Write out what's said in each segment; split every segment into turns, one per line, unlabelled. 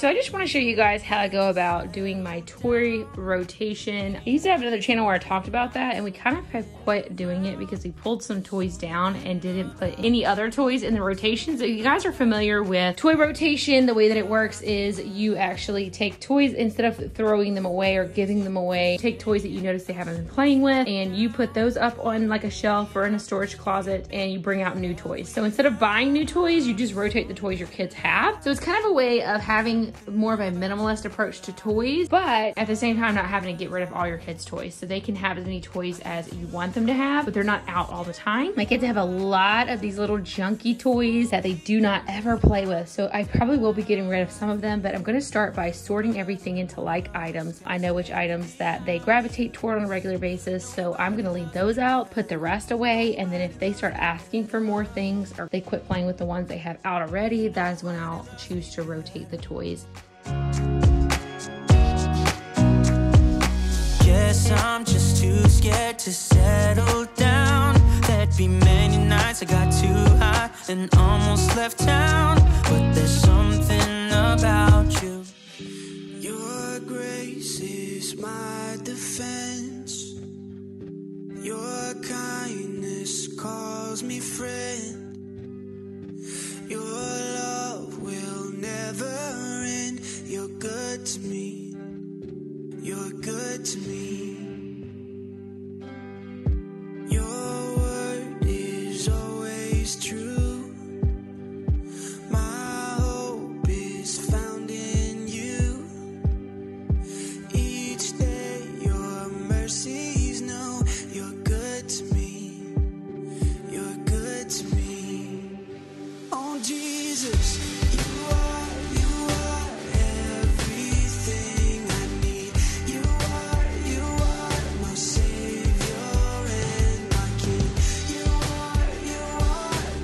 So I just want to show you guys how I go about doing my toy rotation. I used to have another channel where I talked about that, and we kind of have quit doing it because we pulled some toys down and didn't put any other toys in the rotation. So you guys are familiar with toy rotation. The way that it works is you actually take toys, instead of throwing them away or giving them away, take toys that you notice they haven't been playing with, and you put those up on like a shelf or in a storage closet, and you bring out new toys. So instead of buying new toys, you just rotate the toys your kids have. So it's kind of a way of having more of a minimalist approach to toys, but at the same time not having to get rid of all your kids' toys. So they can have as many toys as you want them to have, but they're not out all the time. My kids have a lot of these little junky toys that they do not ever play with. So I probably will be getting rid of some of them, but I'm gonna start by sorting everything into like items. I know which items that they gravitate toward on a regular basis, so I'm gonna leave those out, put the rest away, and then if they start asking for more things or they quit playing with the ones they have out already, that is when I'll choose to rotate the toys.
Guess I'm just too scared to settle down. There'd be many nights I got too high and almost left town, but there's something about you. Your grace is my defense. Your kindness calls me friend. Your love will never end. You're good to me. You're good to me. Your word is always true. My hope is found in you. Each day your mercies know. You're good to me. You're good to me. Oh Jesus, you are everything I need. You are my Savior and my King. You are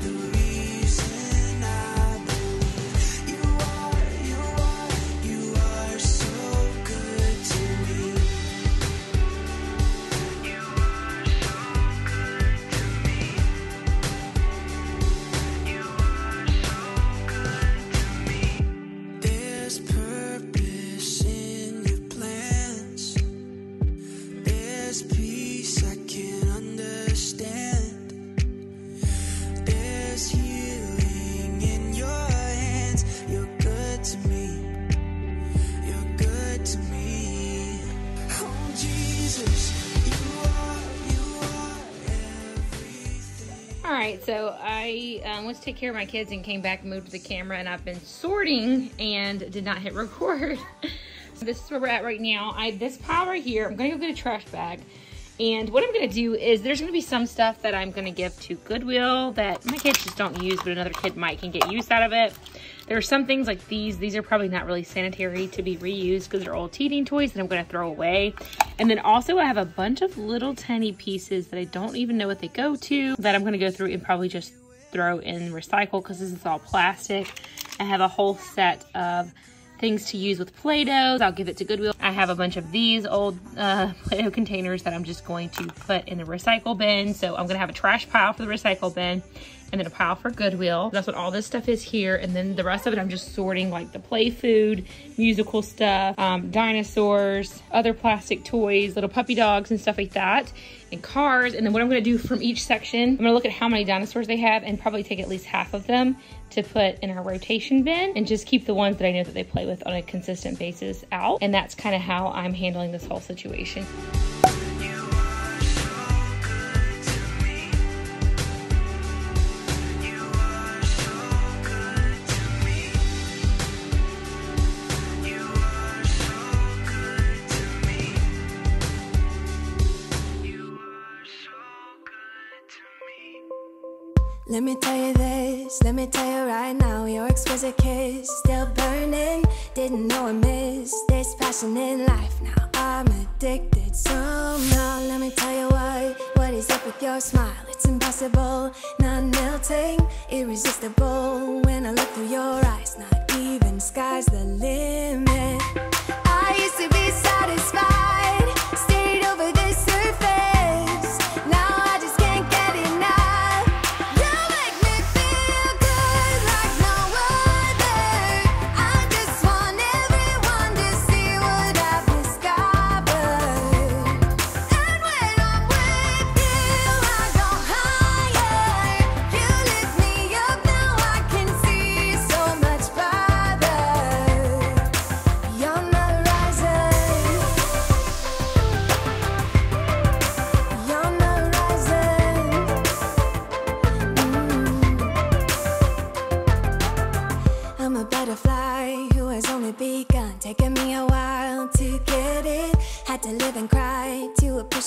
the reason I believe. You are so good to me. You are so good to me. You are so good to me. There's purpose in your plans. There's peace I can't understand. There's healing in your hands. You're good to me. You're good to me. Oh Jesus, you are everything.
All right, so I went to take care of my kids and came back and moved the camera, and I've been sorting and did not hit record. So this is where we're at right now. This pile right here, I'm gonna go get a trash bag. And what I'm gonna do is there's gonna be some stuff that I'm gonna give to Goodwill that my kids just don't use, but another kid might can get use out of it. There are some things like these are probably not really sanitary to be reused because they're old teething toys that I'm gonna throw away. And then also I have a bunch of little tiny pieces that I don't even know what they go to that I'm gonna go through and probably just throw in recycle because this is all plastic. I have a whole set of things to use with Play-Doh. I'll give it to Goodwill. I have a bunch of these old Play-Doh containers that I'm just going to put in the recycle bin. So I'm gonna have a trash pile for the recycle bin and then a pile for Goodwill. That's what all this stuff is here. And then the rest of it, I'm just sorting like the play food, musical stuff, dinosaurs, other plastic toys, little puppy dogs and stuff like that, and cars. And then what I'm gonna do from each section, I'm gonna look at how many dinosaurs they have and probably take at least half of them to put in our rotation bin and just keep the ones that I know that they play with on a consistent basis out. And that's kind of how I'm handling this whole situation.
Let me tell you this, let me tell you right now, your exquisite kiss, still burning, didn't know I missed this passion in life. Now I'm addicted somehow. Let me tell you what is up with your smile. It's impossible, not melting, irresistible. When I look through your eyes, not even sky's the limit. I used to be satisfied, stayed over the surface. Now I just can't get enough. You make me feel good like no other. I just want it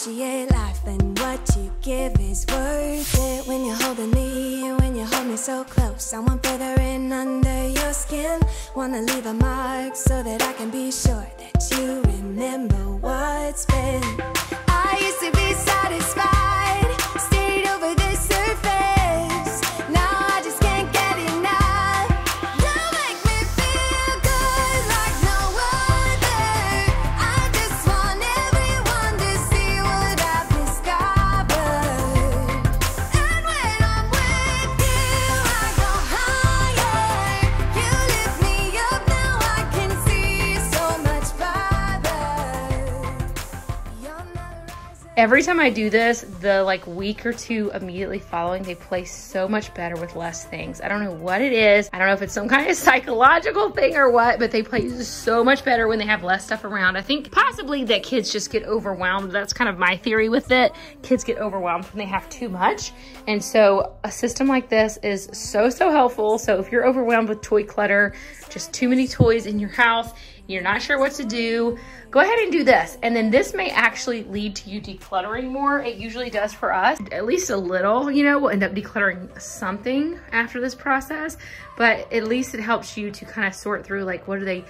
appreciate life and what you give is worth it. When you're holding me and when you hold me so close, I want further in under your skin. Wanna leave a mark so that I can be sure that you remember what's been. I used to be satisfied, stayed over the surface. Now I just can't get enough. You make me feel good like no other. I just want everyone to see what I've discovered. And when I'm with you, I go higher. You lift me up, now I can see so much farther. You're not rising.
Every time I do this, the like week or two immediately following, they play so much better with less things. I don't know what it is. I don't know if it's some kind of psychological thing or what, but they play so much better when they have less stuff around. I think possibly that kids just get overwhelmed. That's kind of my theory with it. Kids get overwhelmed when they have too much. And so a system like this is so helpful. So if you're overwhelmed with toy clutter, just too many toys in your house, you're not sure what to do, go ahead and do this. And then this may actually lead to you decluttering more. It usually does for us, at least a little, you know, we'll end up decluttering something after this process, but at least it helps you to kind of sort through like, what are they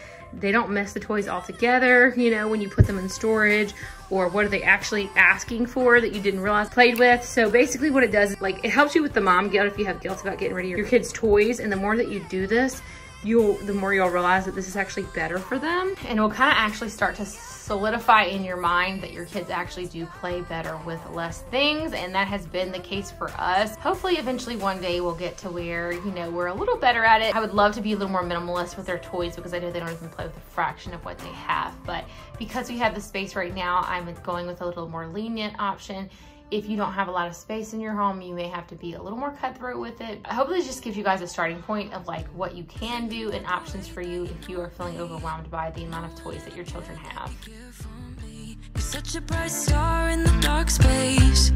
don't mess the toys all together, you know, when you put them in storage, or what are they actually asking for that you didn't realize played with. So basically what it does is like, it helps you with the mom guilt if you have guilt about getting rid of your kids' toys. And the more that you do this, the more you'll realize that this is actually better for them. And it will kind of actually start to solidify in your mind that your kids actually do play better with less things. And that has been the case for us. Hopefully eventually one day we'll get to where, you know, we're a little better at it. I would love to be a little more minimalist with their toys because I know they don't even play with a fraction of what they have. But because we have the space right now, I'm going with a little more lenient option. If you don't have a lot of space in your home, you may have to be a little more cutthroat with it. I hope this just gives you guys a starting point of like what you can do and options for you if you are feeling overwhelmed by the amount of toys that your children have.
You're such a bright star in the dark space,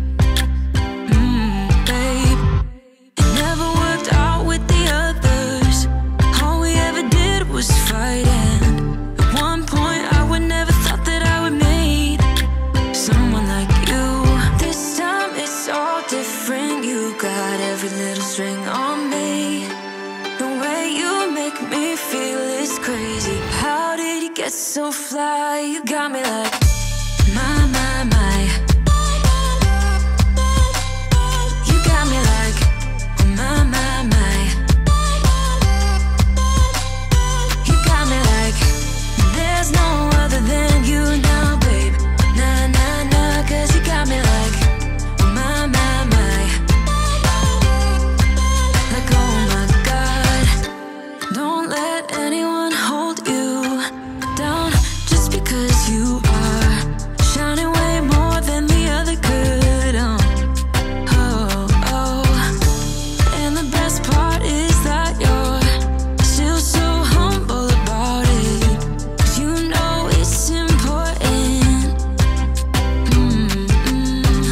babe. It never worked out with the others. All we ever did was fight, and at one point I would never thought that I would meet someone like you. This time it's all different. You got every little string on me. The way you make me feel is crazy. How did you get so fly? You got me like my. You got me like my. You got me like there's no other than you now, babe. Nah, nah, nah, 'cause you got me like my. Like, oh my God, don't let anyone hold you down just because you are shining way more than the other could. Oh. And the best part is that you're still so humble about it, 'cause you know it's important.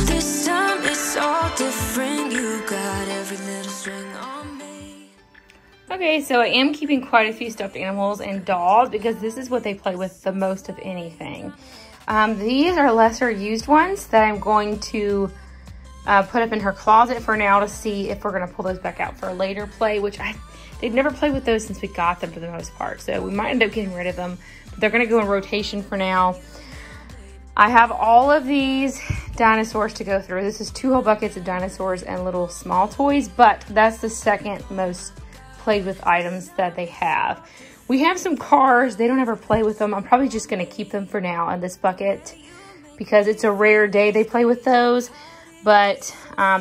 This time it's all different. You got every little string on me.
Okay, so I am keeping quite a few stuffed animals and dolls because this is what they play with the most of anything. These are lesser used ones that I'm going to put up in her closet for now to see if we're gonna pull those back out for a later play, which they've never played with those since we got them for the most part. So we might end up getting rid of them, but they're gonna go in rotation for now. I have all of these dinosaurs to go through. This is 2 whole buckets of dinosaurs and little small toys, but that's the second most played with items that they have. We have some cars. They don't ever play with them. I'm probably just going to keep them for now in this bucket because it's a rare day they play with those. But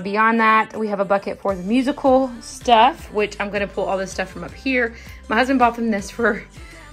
beyond that, we have a bucket for the musical stuff, which I'm going to pull all this stuff from up here. My husband bought them this for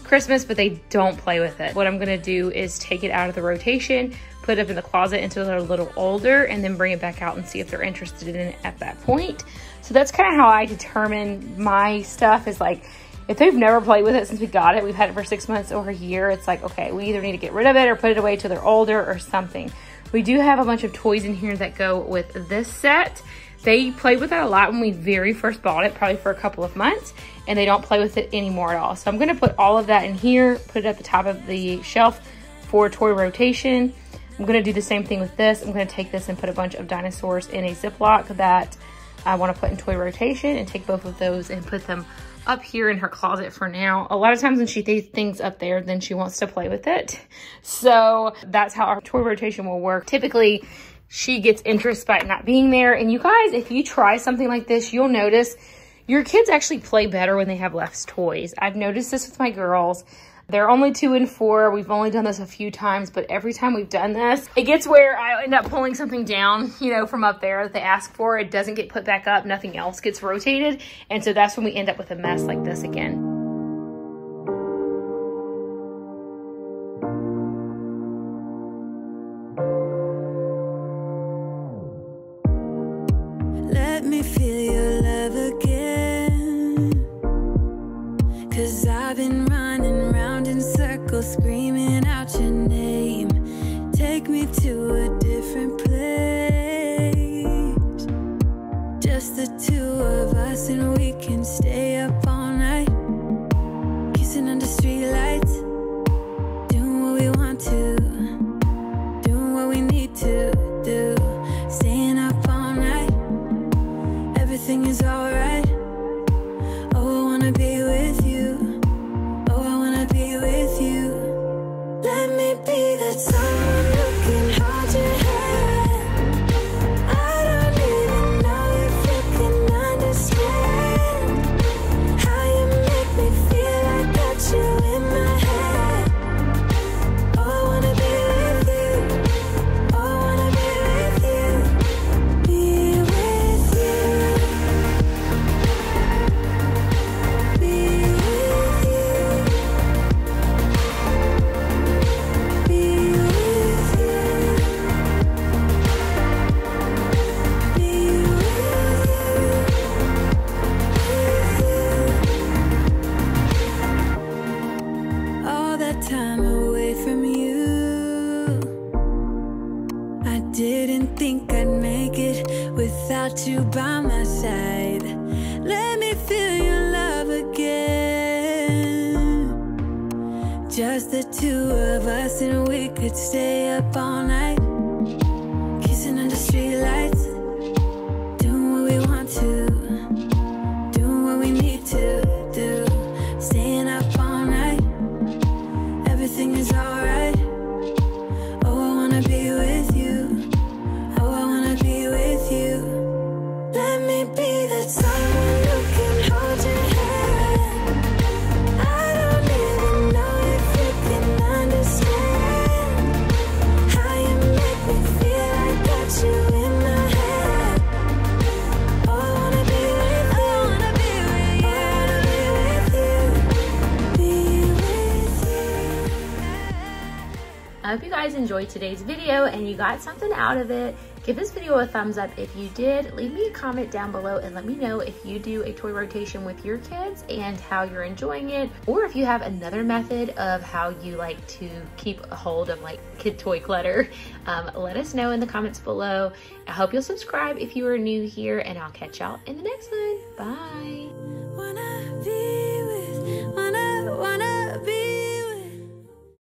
Christmas, but they don't play with it. What I'm going to do is take it out of the rotation, put it up in the closet until they're a little older, and then bring it back out and see if they're interested in it at that point. So that's kind of how I determine my stuff, is like, if they've never played with it since we got it, we've had it for 6 months or a year, it's like, okay, we either need to get rid of it or put it away till they're older or something. We do have a bunch of toys in here that go with this set. They played with it a lot when we very first bought it, probably for a couple of months, and they don't play with it anymore at all. So I'm gonna put all of that in here, put it at the top of the shelf for toy rotation. I'm gonna do the same thing with this. I'm gonna take this and put a bunch of dinosaurs in a Ziploc that I wanna put in toy rotation, and take both of those and put them up here in her closet for now. A lot of times when she sees things up there, then she wants to play with it. So that's how our toy rotation will work. Typically, she gets interest by it not being there. And you guys, if you try something like this, you'll notice your kids actually play better when they have less toys. I've noticed this with my girls. They're only 2 and 4. We've only done this a few times, but every time we've done this, it gets where I end up pulling something down, you know, from up there that they ask for. It doesn't get put back up. Nothing else gets rotated. And so that's when we end up with a mess like this again.
Let me feel your love again, 'cause I've been running round in circles, screaming out your name. Take me to a different place, just the 2 of us, and we can stay up all night, kissing under streetlights, doing what we want to, doing what we need to do, staying up all night. Everything is alright. Oh, I wanna be with you. Oh, I wanna be with you. Let me be that someone who can hold your hand. I don't even know if you can understand how you make me feel. I got you in my head. Oh, I wanna be with you. Oh, I wanna be with you. Be with you. Be with you. Be with you. Be with you. All that time away from you, I didn't think I'd make it without you by my side. Let me feel your love again, just the 2 of us, and we could stay up all night, kissing under streetlights, doing what we want to, doing what we need to do, staying up all night. Everything is alright. Oh, I wanna be with you. Oh, I wanna be with you. Let me be that someone who can hold your hand. I don't even know if you can understand how you make me feel. I got you in my head. Oh, I wanna be with you. I wanna be with you. I wanna be with you. Be with you.
I hope you guys enjoyed today's video and you got something out of it. Give this video a thumbs up if you did. Leave me a comment down below and let me know if you do a toy rotation with your kids and how you're enjoying it, or if you have another method of how you like to keep a hold of like kid toy clutter. Let us know in the comments below. I hope you'll subscribe if you are new here, and I'll catch y'all in the next one. Bye.
Wanna be with, wanna